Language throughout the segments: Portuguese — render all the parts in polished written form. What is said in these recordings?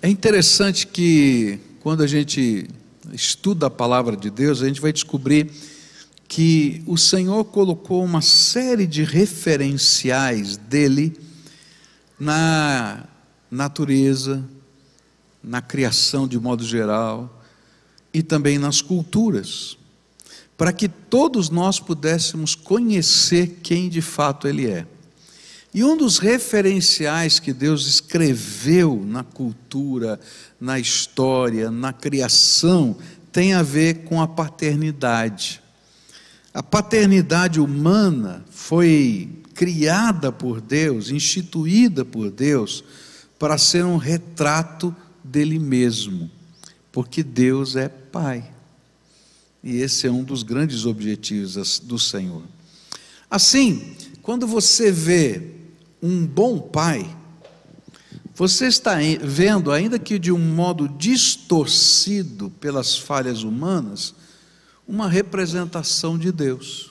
É interessante que quando a gente estuda a palavra de Deus, a gente vai descobrir que o Senhor colocou uma série de referenciais dele na natureza, na criação de modo geral e também nas culturas, para que todos nós pudéssemos conhecer quem de fato Ele é. E um dos referenciais que Deus escreveu na cultura, na história, na criação, tem a ver com a paternidade. A paternidade humana foi criada por Deus, instituída por Deus, para ser um retrato dele mesmo, porque Deus é Pai. E esse é um dos grandes objetivos do Senhor. Assim, quando você vê um bom pai, você está vendo, ainda que de um modo distorcido pelas falhas humanas, uma representação de Deus.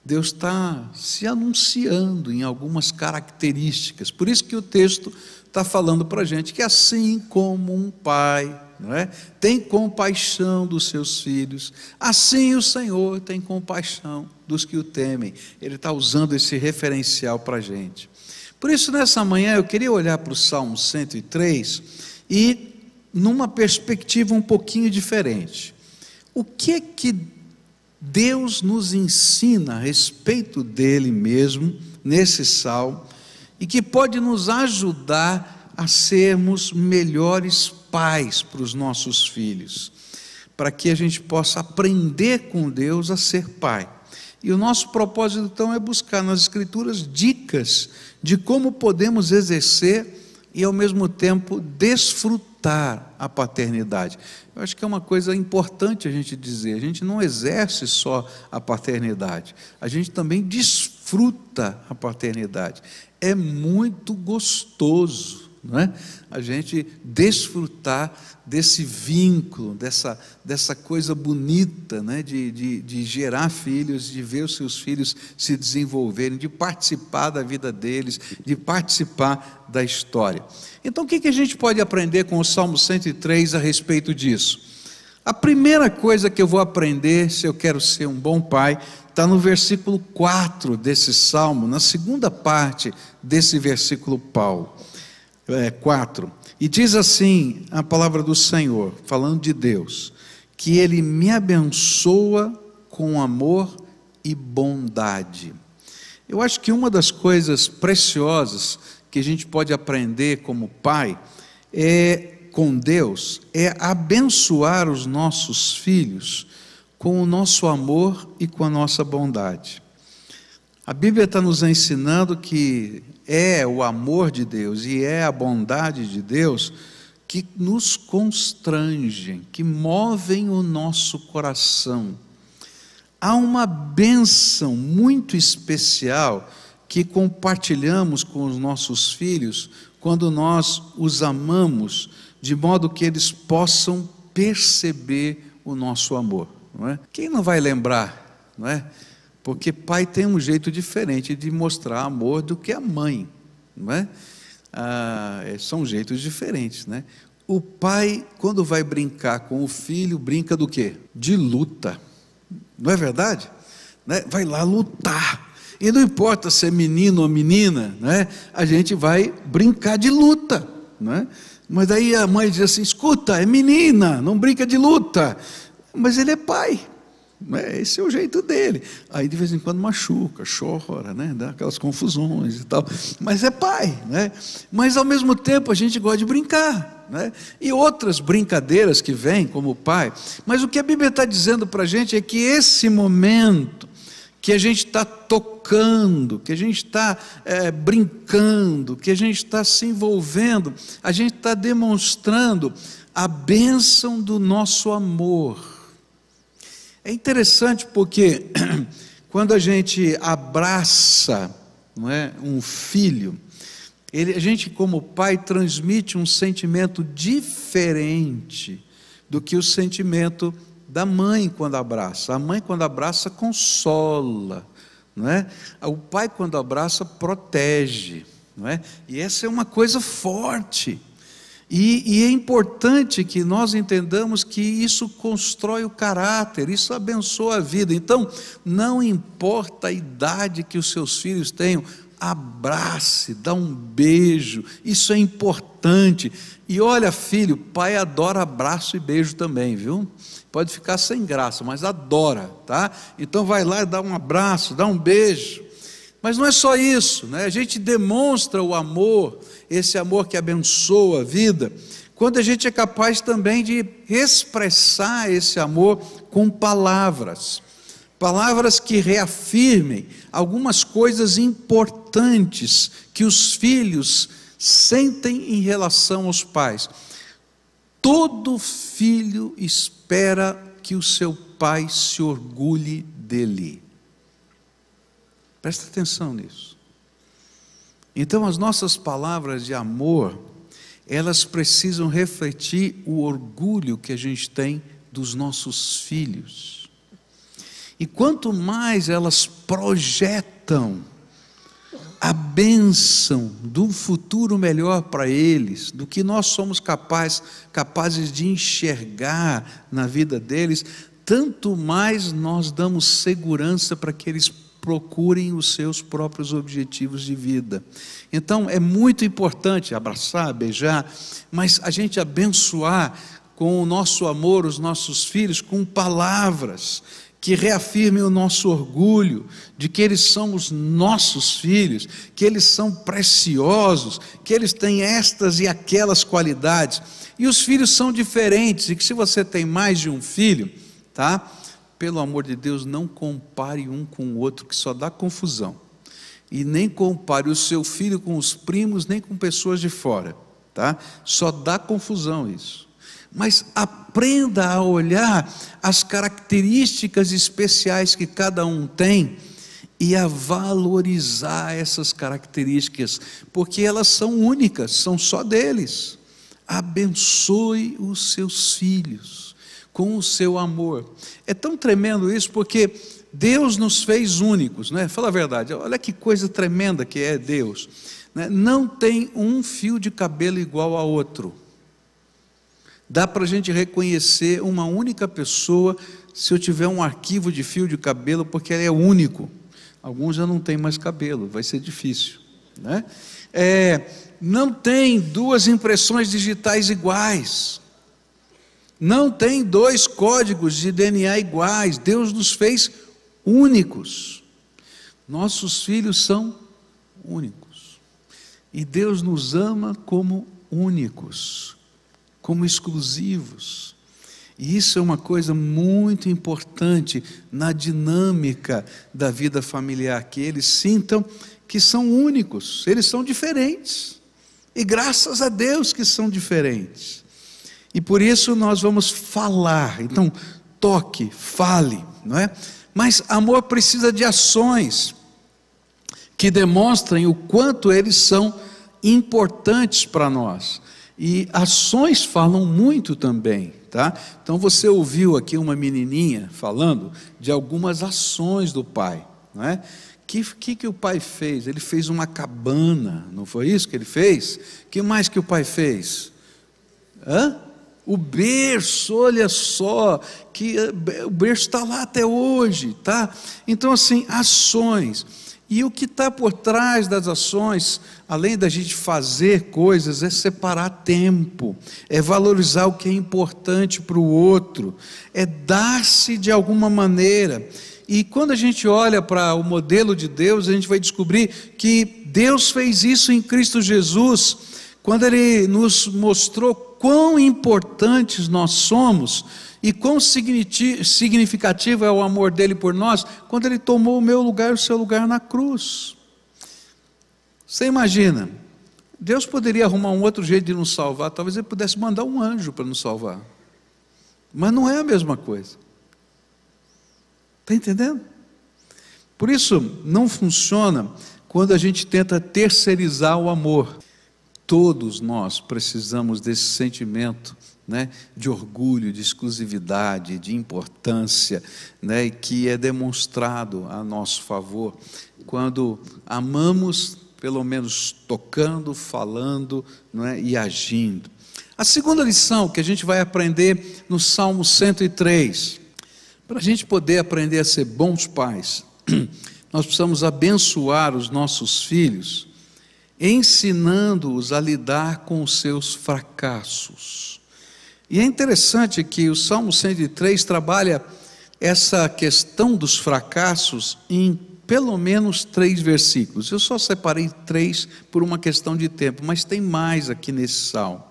Deus está se anunciando em algumas características. Por isso que o texto está falando para a gente que assim como um pai, não é, tem compaixão dos seus filhos, assim o Senhor tem compaixão dos que o temem. Ele está usando esse referencial para a gente. Por isso, nessa manhã, eu queria olhar para o Salmo 103 e numa perspectiva um pouquinho diferente. O que Deus nos ensina a respeito dele mesmo, nesse salmo, e que pode nos ajudar a sermos melhores pais para os nossos filhos, para que a gente possa aprender com Deus a ser pai. E o nosso propósito então é buscar nas Escrituras dicas de como podemos exercer e ao mesmo tempo desfrutar a paternidade. Eu acho que é uma coisa importante a gente dizer, a gente não exerce só a paternidade, a gente também desfruta a paternidade. É muito gostoso, não é? A gente desfrutar desse vínculo, dessa coisa bonita, né? de gerar filhos, de ver os seus filhos se desenvolverem, de participar da vida deles, de participar da história. Então o que a gente pode aprender com o Salmo 103 a respeito disso? A primeira coisa que eu vou aprender, se eu quero ser um bom pai, está no versículo 4 desse salmo, na segunda parte desse versículo 4, e diz assim a palavra do Senhor, falando de Deus, que Ele me abençoa com amor e bondade. Eu acho que uma das coisas preciosas que a gente pode aprender como pai com Deus é abençoar os nossos filhos com o nosso amor e com a nossa bondade. A Bíblia está nos ensinando que é o amor de Deus e é a bondade de Deus que nos constrangem, que movem o nosso coração. Há uma bênção muito especial que compartilhamos com os nossos filhos quando nós os amamos, de modo que eles possam perceber o nosso amor. Não é? Quem não vai lembrar, não é? Porque pai tem um jeito diferente de mostrar amor do que a mãe, não é? São jeitos diferentes, né? O pai, quando vai brincar com o filho, brinca do quê? De luta, não é verdade? Né? Vai lá lutar, e não importa se é menino ou menina, né? A gente vai brincar de luta, né? Mas daí a mãe diz assim, escuta, é menina, não brinca de luta. Mas ele é pai, né? Esse é o jeito dele. Aí de vez em quando machuca, chora, né? Dá aquelas confusões e tal, mas é pai, né? Mas ao mesmo tempo a gente gosta de brincar, né? E outras brincadeiras que vêm como pai. Mas o que a Bíblia está dizendo para a gente é que esse momento que a gente está tocando, que a gente está brincando, que a gente está se envolvendo, a gente está demonstrando a bênção do nosso amor. É interessante porque quando a gente abraça, não é, um filho, a gente como pai transmite um sentimento diferente do que o sentimento da mãe quando abraça. A mãe quando abraça consola, não é? O pai quando abraça protege, não é? E essa é uma coisa forte. E é importante que nós entendamos que isso constrói o caráter, isso abençoa a vida. Então, não importa a idade que os seus filhos tenham, abrace, dá um beijo, isso é importante. E olha, filho, pai adora abraço e beijo também, viu? Pode ficar sem graça, mas adora, tá? Então vai lá e dá um abraço, dá um beijo. Mas não é só isso, né? A gente demonstra o amor, esse amor que abençoa a vida, quando a gente é capaz também de expressar esse amor com palavras. Palavras que reafirmem algumas coisas importantes que os filhos sentem em relação aos pais. Todo filho espera que o seu pai se orgulhe dele. Presta atenção nisso. Então, as nossas palavras de amor, elas precisam refletir o orgulho que a gente tem dos nossos filhos. E quanto mais elas projetam a bênção do futuro melhor para eles, do que nós somos capazes de enxergar na vida deles, tanto mais nós damos segurança para que eles procurem os seus próprios objetivos de vida. Então é muito importante abraçar, beijar, mas a gente abençoar com o nosso amor os nossos filhos com palavras que reafirmem o nosso orgulho de que eles são os nossos filhos, que eles são preciosos, que eles têm estas e aquelas qualidades. E os filhos são diferentes, e que se você tem mais de um filho, tá? Pelo amor de Deus, não compare um com o outro, que só dá confusão. E nem compare o seu filho com os primos, nem com pessoas de fora, tá? Só dá confusão isso. Mas aprenda a olhar as características especiais que cada um tem e a valorizar essas características, porque elas são únicas, são só deles. Abençoe os seus filhos com o seu amor. É tão tremendo isso, porque Deus nos fez únicos, né? Fala a verdade, olha que coisa tremenda que é Deus, né? Não tem um fio de cabelo igual a outro. Dá para a gente reconhecer uma única pessoa se eu tiver um arquivo de fio de cabelo, porque ele é único. Alguns já não têm mais cabelo, vai ser difícil, né? Não tem duas impressões digitais iguais. Não tem dois códigos de DNA iguais. Deus nos fez únicos. Nossos filhos são únicos. E Deus nos ama como únicos, como exclusivos. E isso é uma coisa muito importante na dinâmica da vida familiar, que eles sintam que são únicos, eles são diferentes. E graças a Deus que são diferentes. E por isso nós vamos falar. Então, toque, fale, não é? Mas amor precisa de ações que demonstrem o quanto eles são importantes para nós. E ações falam muito também, tá? Então você ouviu aqui uma menininha falando de algumas ações do pai, não é? Que o pai fez? Ele fez uma cabana, não foi isso que ele fez? Que mais que o pai fez? O berço, olha só, que o berço está lá até hoje, tá? Então assim, ações. E o que está por trás das ações, além da gente fazer coisas, é separar tempo, é valorizar o que é importante para o outro, é dar-se de alguma maneira. E quando a gente olha para o modelo de Deus, a gente vai descobrir que Deus fez isso em Cristo Jesus, quando Ele nos mostrou quão importantes nós somos e quão significativo é o amor dele por nós, quando ele tomou o meu lugar e o seu lugar na cruz. Você imagina, Deus poderia arrumar um outro jeito de nos salvar, talvez ele pudesse mandar um anjo para nos salvar, mas não é a mesma coisa. Está entendendo? Por isso, não funciona quando a gente tenta terceirizar o amor. Todos nós precisamos desse sentimento, né, de orgulho, de exclusividade, de importância, né, que é demonstrado a nosso favor quando amamos, pelo menos tocando, falando, não é, e agindo. A segunda lição que a gente vai aprender no Salmo 103, para a gente poder aprender a ser bons pais, nós precisamos abençoar os nossos filhos, ensinando-os a lidar com os seus fracassos. E é interessante que o Salmo 103 trabalha essa questão dos fracassos em pelo menos 3 versículos. Eu só separei 3 por uma questão de tempo, mas tem mais aqui nesse salmo,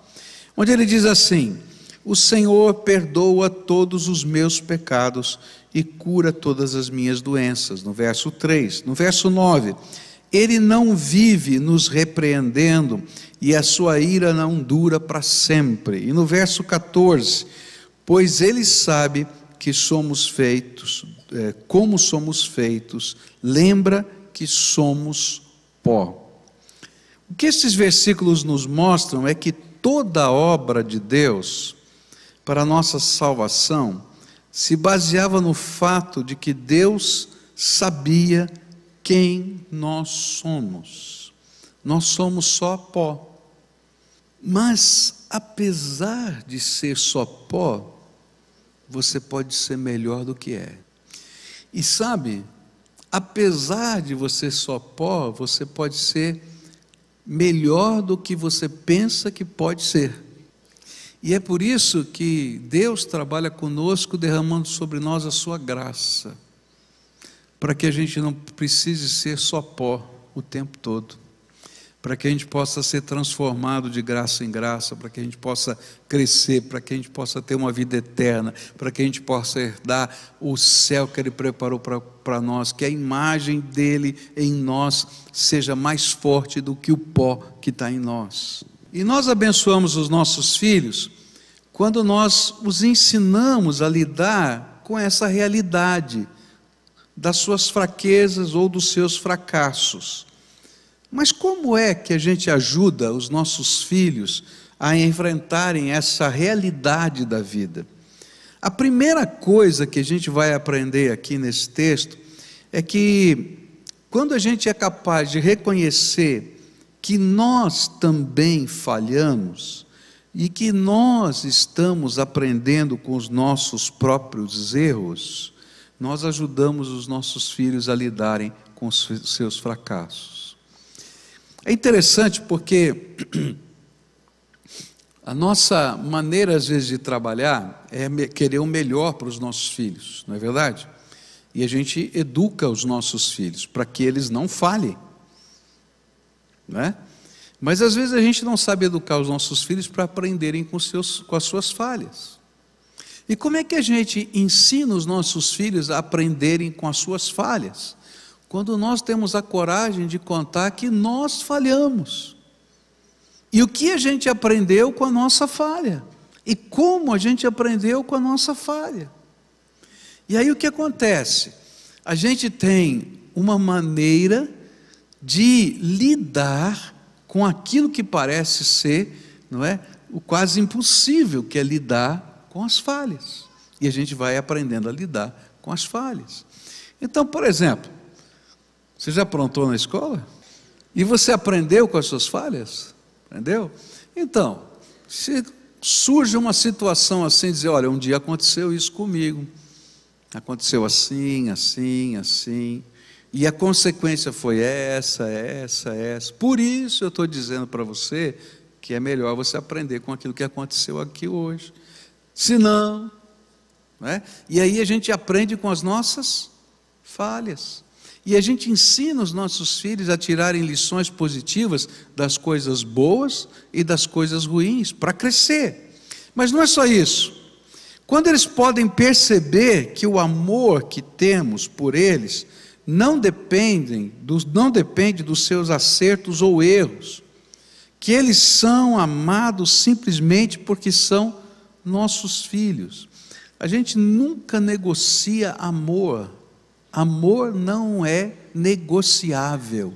onde ele diz assim: o Senhor perdoa todos os meus pecados e cura todas as minhas doenças, no verso 3. No verso 9, ele não vive nos repreendendo e a sua ira não dura para sempre. E no verso 14, pois ele sabe que somos feitos, como somos feitos, lembra que somos pó. O que esses versículos nos mostram é que toda a obra de Deus para a nossa salvação se baseava no fato de que Deus sabia quem nós somos. Nós somos só pó. Mas, apesar de ser só pó, você pode ser melhor do que é. E sabe, apesar de você só pó, você pode ser melhor do que você pensa que pode ser. E é por isso que Deus trabalha conosco, derramando sobre nós a sua graça, para que a gente não precise ser só pó o tempo todo, para que a gente possa ser transformado de graça em graça, para que a gente possa crescer, para que a gente possa ter uma vida eterna, para que a gente possa herdar o céu que Ele preparou para nós, que a imagem dEle em nós seja mais forte do que o pó que está em nós. E nós abençoamos os nossos filhos quando nós os ensinamos a lidar com essa realidade das suas fraquezas ou dos seus fracassos. Mas como é que a gente ajuda os nossos filhos a enfrentarem essa realidade da vida? A primeira coisa que a gente vai aprender aqui nesse texto é que quando a gente é capaz de reconhecer que nós também falhamos e que nós estamos aprendendo com os nossos próprios erros, nós ajudamos os nossos filhos a lidarem com os seus fracassos. É interessante porque a nossa maneira às vezes de trabalhar é querer o melhor para os nossos filhos, não é verdade? E a gente educa os nossos filhos para que eles não falhem, não é? Mas às vezes a gente não sabe educar os nossos filhos para aprenderem com as suas falhas. E como é que a gente ensina os nossos filhos a aprenderem com as suas falhas? Quando nós temos a coragem de contar que nós falhamos. E o que a gente aprendeu com a nossa falha. E como a gente aprendeu com a nossa falha. E aí o que acontece? A gente tem uma maneira de lidar com aquilo que parece ser, não é, o quase impossível, que é lidar com as falhas. E a gente vai aprendendo a lidar com as falhas. Então, por exemplo, você já aprontou na escola? E você aprendeu com as suas falhas? Aprendeu? Então, se surge uma situação assim, dizer, olha, um dia aconteceu isso comigo, aconteceu assim, assim, assim, e a consequência foi essa, por isso eu estou dizendo para você que é melhor você aprender com aquilo que aconteceu aqui hoje, senão, não é? E aí a gente aprende com as nossas falhas, e a gente ensina os nossos filhos a tirarem lições positivas das coisas boas e das coisas ruins, para crescer. Mas não é só isso. Quando eles podem perceber que o amor que temos por eles não depende dos seus acertos ou erros, que eles são amados simplesmente porque são nossos filhos. A gente nunca negocia amor. Amor não é negociável,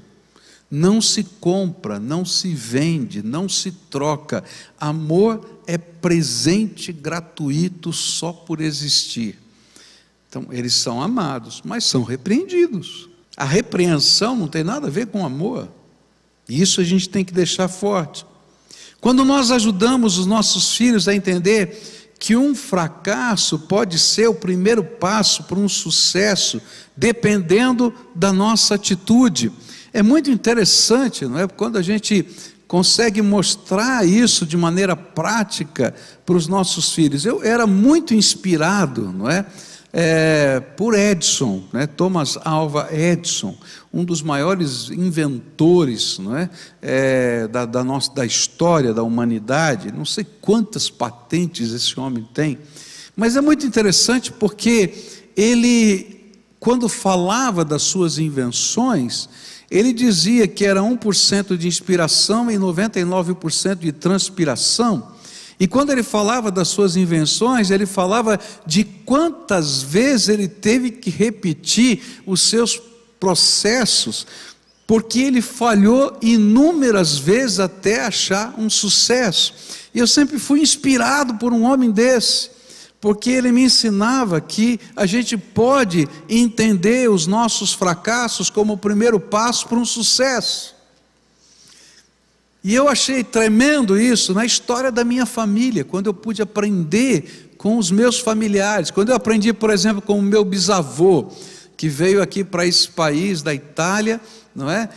não se compra, não se vende, não se troca. Amor é presente gratuito só por existir. Então, eles são amados, mas são repreendidos. A repreensão não tem nada a ver com amor. E isso a gente tem que deixar forte. Quando nós ajudamos os nossos filhos a entender que um fracasso pode ser o primeiro passo para um sucesso, dependendo da nossa atitude. É muito interessante, não é? Quando a gente consegue mostrar isso de maneira prática para os nossos filhos. Eu era muito inspirado, não é? Por Edison, né? Thomas Alva Edison, um dos maiores inventores, não é? Da história da humanidade. Não sei quantas patentes esse homem tem, mas é muito interessante porque ele, quando falava das suas invenções, ele dizia que era 1% de inspiração e 99% de transpiração. E quando ele falava das suas invenções, ele falava de quantas vezes ele teve que repetir os seus processos, porque ele falhou inúmeras vezes até achar um sucesso. E eu sempre fui inspirado por um homem desse, porque ele me ensinava que a gente pode entender os nossos fracassos como o primeiro passo para um sucesso. E eu achei tremendo isso na história da minha família, quando eu pude aprender com os meus familiares. Quando eu aprendi, por exemplo, com o meu bisavô, que veio aqui para esse país da Itália, não é?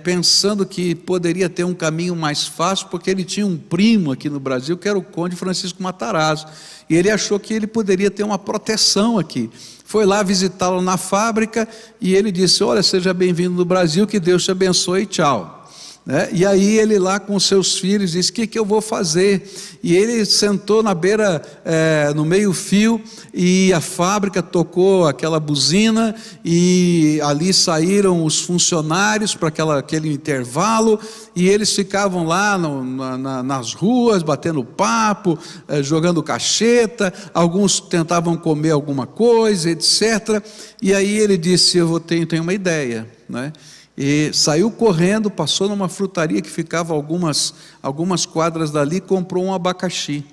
Pensando que poderia ter um caminho mais fácil, porque ele tinha um primo aqui no Brasil, que era o Conde Francisco Matarazzo, e ele achou que ele poderia ter uma proteção aqui. Foi lá visitá-lo na fábrica, e ele disse: olha, seja bem-vindo no Brasil, que Deus te abençoe, tchau. E aí ele lá com seus filhos disse: o que eu vou fazer? E ele sentou na beira, no meio fio, e a fábrica tocou aquela buzina, e ali saíram os funcionários para aquele intervalo, e eles ficavam lá nas ruas, batendo papo, jogando cacheta, alguns tentavam comer alguma coisa, etc. E aí ele disse: eu tenho uma ideia, né? E saiu correndo, passou numa frutaria que ficava algumas quadras dali, comprou um abacaxi,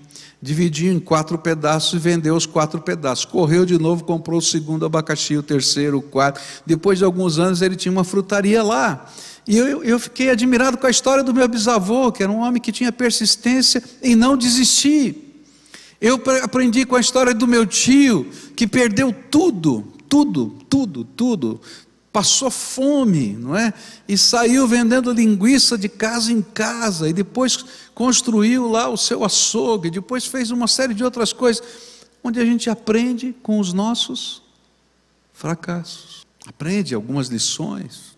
dividiu em 4 pedaços e vendeu os 4 pedaços. Correu de novo, comprou o segundo abacaxi, o terceiro, o quarto. Depois de alguns anos ele tinha uma frutaria lá. E eu fiquei admirado com a história do meu bisavô, que era um homem que tinha persistência em não desistir. Eu aprendi com a história do meu tio, que perdeu tudo. Passou fome, não é? E saiu vendendo linguiça de casa em casa, e depois construiu lá o seu açougue, depois fez uma série de outras coisas, onde a gente aprende com os nossos fracassos, aprende algumas lições,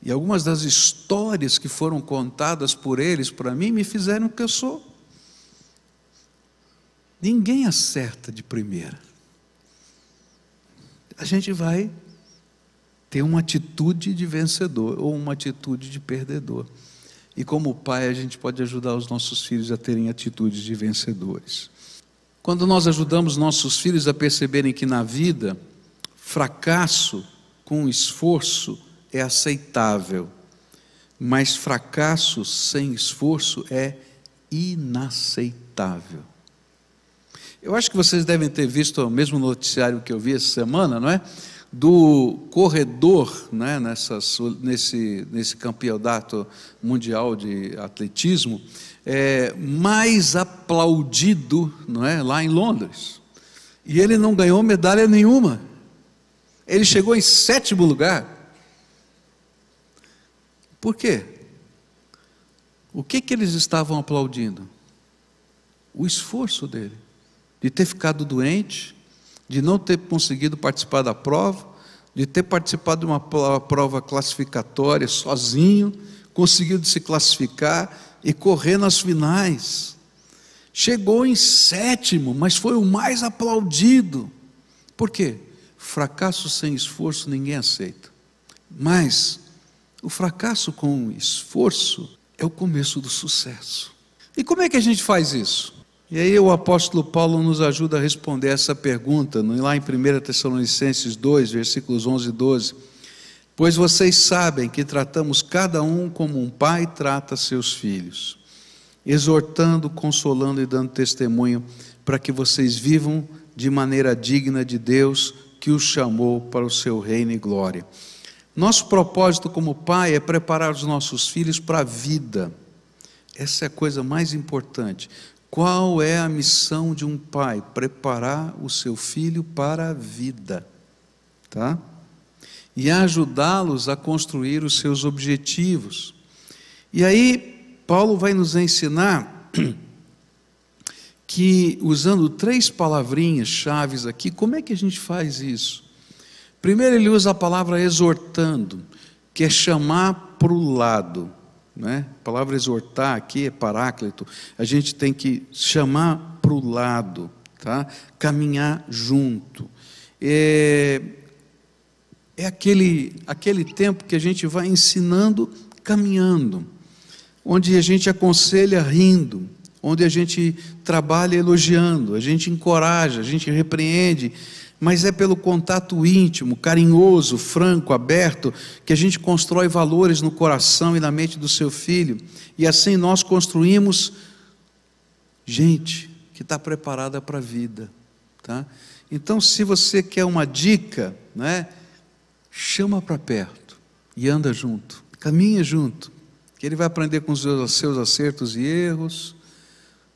e algumas das histórias que foram contadas por eles para mim me fizeram o que eu sou. Ninguém acerta de primeira, a gente vai ter uma atitude de vencedor ou uma atitude de perdedor. E como pai, a gente pode ajudar os nossos filhos a terem atitudes de vencedores. Quando nós ajudamos nossos filhos a perceberem que na vida, fracasso com esforço é aceitável, mas fracasso sem esforço é inaceitável. Eu acho que vocês devem ter visto o mesmo noticiário que eu vi essa semana, não é? Do corredor, né, nesse campeonato mundial de atletismo, mais aplaudido, não é, lá em Londres. E ele não ganhou medalha nenhuma. Ele chegou em 7º lugar. Por quê? O que eles estavam aplaudindo? O esforço dele, de ter ficado doente, de não ter conseguido participar da prova, de ter participado de uma prova classificatória sozinho, conseguido se classificar e correr nas finais. Chegou em 7º, mas foi o mais aplaudido. Por quê? Fracasso sem esforço ninguém aceita. Mas o fracasso com esforço é o começo do sucesso. E como é que a gente faz isso? E aí o apóstolo Paulo nos ajuda a responder essa pergunta, lá em 1 Tessalonicenses 2, versículos 11 e 12. Pois vocês sabem que tratamos cada um como um pai trata seus filhos, exortando, consolando e dando testemunho para que vocês vivam de maneira digna de Deus que os chamou para o seu reino e glória. Nosso propósito como pai é preparar os nossos filhos para a vida, Essa é a coisa mais importante. Qual é a missão de um pai? Preparar o seu filho para a vida, tá? E ajudá-los a construir os seus objetivos. E aí, Paulo vai nos ensinar que, usando 3 palavrinhas chaves aqui, como é que a gente faz isso? Primeiro, ele usa a palavra exortando, que é chamar para o lado, né? A palavra exortar aqui é paráclito, a gente tem que chamar para o lado, tá? Caminhar junto. É aquele tempo que a gente vai ensinando, caminhando, onde a gente aconselha rindo, onde a gente trabalha elogiando, a gente encoraja, a gente repreende, mas é pelo contato íntimo, carinhoso, franco, aberto, que a gente constrói valores no coração e na mente do seu filho, e assim nós construímos gente que está preparada para a vida, tá? Então, se você quer uma dica, né, chama para perto e anda junto, caminha junto, que ele vai aprender com os seus acertos e erros,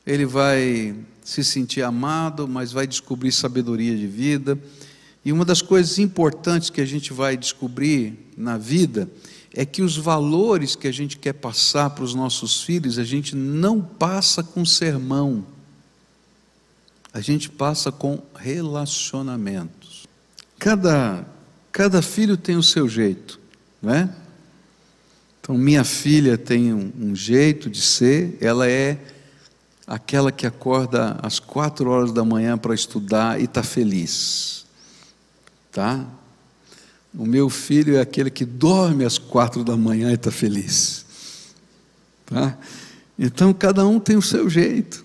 ele vai se sentir amado, mas vai descobrir sabedoria de vida. E uma das coisas importantes que a gente vai descobrir na vida é que os valores que a gente quer passar para os nossos filhos, a gente não passa com sermão, a gente passa com relacionamentos. Cada filho tem o seu jeito, não é? Então, minha filha tem um jeito de ser, ela é aquela que acorda às 4 horas da manhã para estudar e está feliz, tá? O meu filho é aquele que dorme às 4 da manhã e está feliz, tá? Então, cada um tem o seu jeito,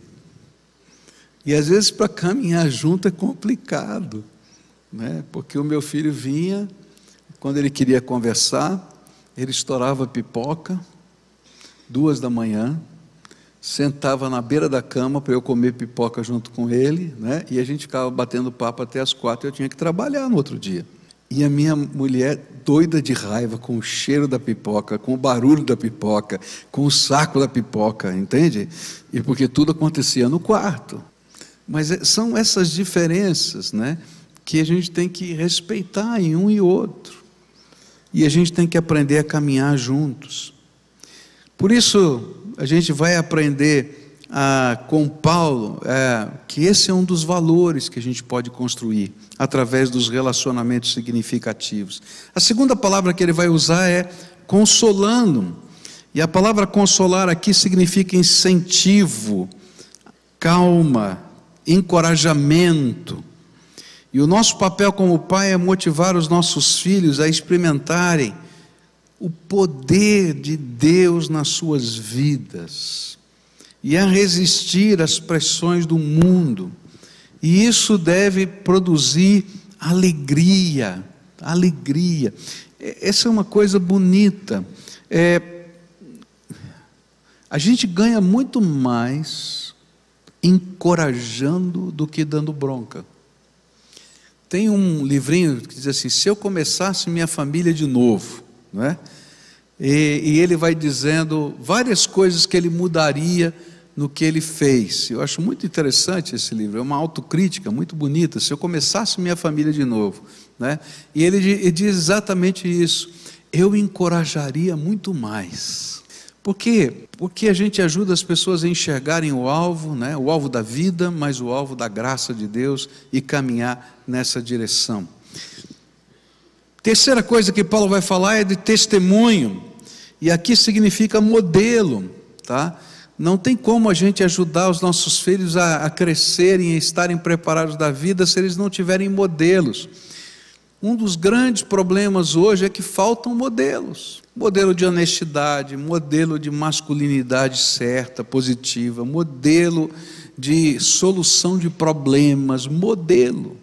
e às vezes para caminhar junto é complicado, né? Porque o meu filho vinha, quando ele queria conversar, ele estourava pipoca, 2 da manhã, sentava na beira da cama para eu comer pipoca junto com ele, né? E a gente ficava batendo papo até as 4, eu tinha que trabalhar no outro dia. E a minha mulher, doida de raiva, com o cheiro da pipoca, com o barulho da pipoca, com o saco da pipoca, entende? E porque tudo acontecia no quarto. Mas são essas diferenças, né, que a gente tem que respeitar em um e outro. E a gente tem que aprender a caminhar juntos. Por isso, a gente vai aprender com Paulo que esse é um dos valores que a gente pode construir através dos relacionamentos significativos. A segunda palavra que ele vai usar é consolando, e a palavra consolar aqui significa incentivo, calma, encorajamento. E o nosso papel como pai é motivar os nossos filhos a experimentarem o poder de Deus nas suas vidas e a resistir às pressões do mundo. E isso deve produzir alegria, alegria. Essa é uma coisa bonita. A gente ganha muito mais encorajando do que dando bronca. Tem um livrinho que diz assim: se eu começasse minha família de novo, não é? E ele vai dizendo várias coisas que ele mudaria no que ele fez. Eu acho muito interessante esse livro, é uma autocrítica muito bonita. Se eu começasse minha família de novo, né? E ele diz exatamente isso: eu encorajaria muito mais. Por quê? Porque a gente ajuda as pessoas a enxergarem o alvo, né? O alvo da vida, mas o alvo da graça de Deus, e caminhar nessa direção. Terceira coisa que Paulo vai falar é de testemunho, e aqui significa modelo, tá? Não tem como a gente ajudar os nossos filhos a crescerem e estarem preparados da vida se eles não tiverem modelos. Um dos grandes problemas hoje é que faltam modelos. Modelo de honestidade, modelo de masculinidade certa, positiva, modelo de solução de problemas, modelo.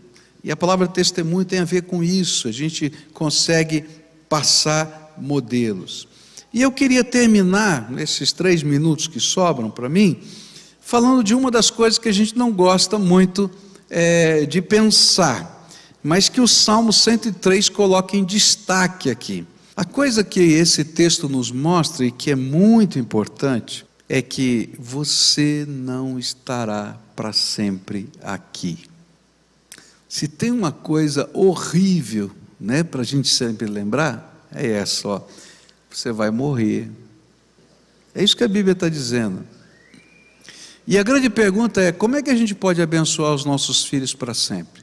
E a palavra testemunho tem a ver com isso, a gente consegue passar modelos. E eu queria terminar, nesses 3 minutos que sobram para mim, falando de uma das coisas que a gente não gosta muito de pensar, mas que o Salmo 103 coloca em destaque aqui. A coisa que esse texto nos mostra, e que é muito importante, é que você não estará para sempre aqui. Se tem uma coisa horrível, né, para a gente sempre lembrar, é essa, ó, você vai morrer. É isso que a Bíblia está dizendo. E a grande pergunta é, como é que a gente pode abençoar os nossos filhos para sempre?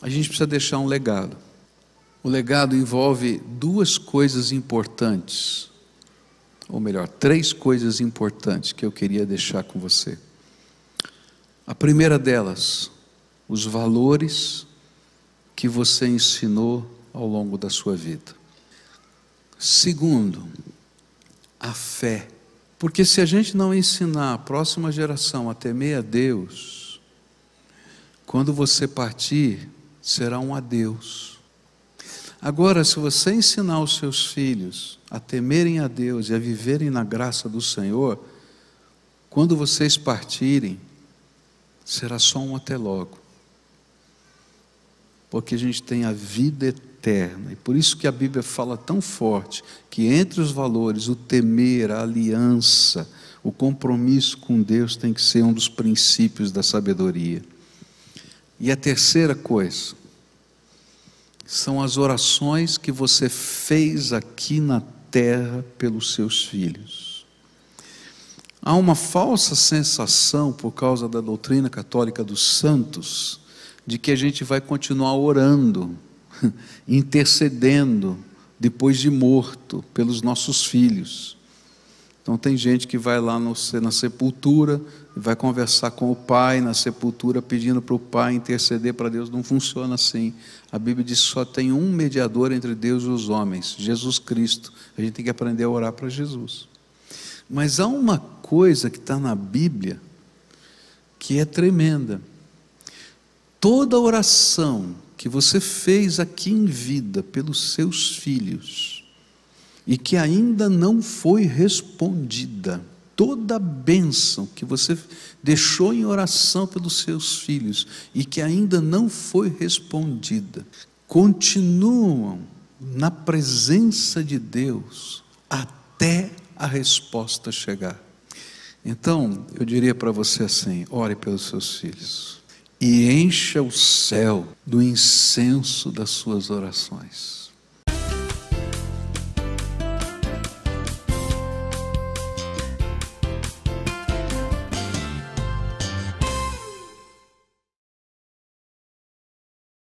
A gente precisa deixar um legado. O legado envolve duas coisas importantes, ou melhor, três coisas importantes que eu queria deixar com você. A primeira delas, os valores que você ensinou ao longo da sua vida. Segundo, a fé. Porque se a gente não ensinar a próxima geração a temer a Deus, quando você partir, será um adeus. Agora, se você ensinar os seus filhos a temerem a Deus e a viverem na graça do Senhor, quando vocês partirem, será só um até logo. Porque a gente tem a vida eterna. E por isso que a Bíblia fala tão forte, que entre os valores, o temer, a aliança, o compromisso com Deus tem que ser um dos princípios da sabedoria. E a terceira coisa, são as orações que você fez aqui na terra pelos seus filhos. Há uma falsa sensação, por causa da doutrina católica dos santos, de que a gente vai continuar orando, intercedendo, depois de morto, pelos nossos filhos. Então tem gente que vai lá na sepultura, vai conversar com o pai na sepultura, pedindo para o pai interceder para Deus. Não funciona assim. A Bíblia diz que só tem um mediador entre Deus e os homens, Jesus Cristo. A gente tem que aprender a orar para Jesus. Mas há uma coisa que está na Bíblia que é tremenda. Toda oração que você fez aqui em vida pelos seus filhos e que ainda não foi respondida, toda bênção que você deixou em oração pelos seus filhos e que ainda não foi respondida, continuam na presença de Deus até a resposta chegar. Então, eu diria para você assim, ore pelos seus filhos e encha o céu do incenso das suas orações.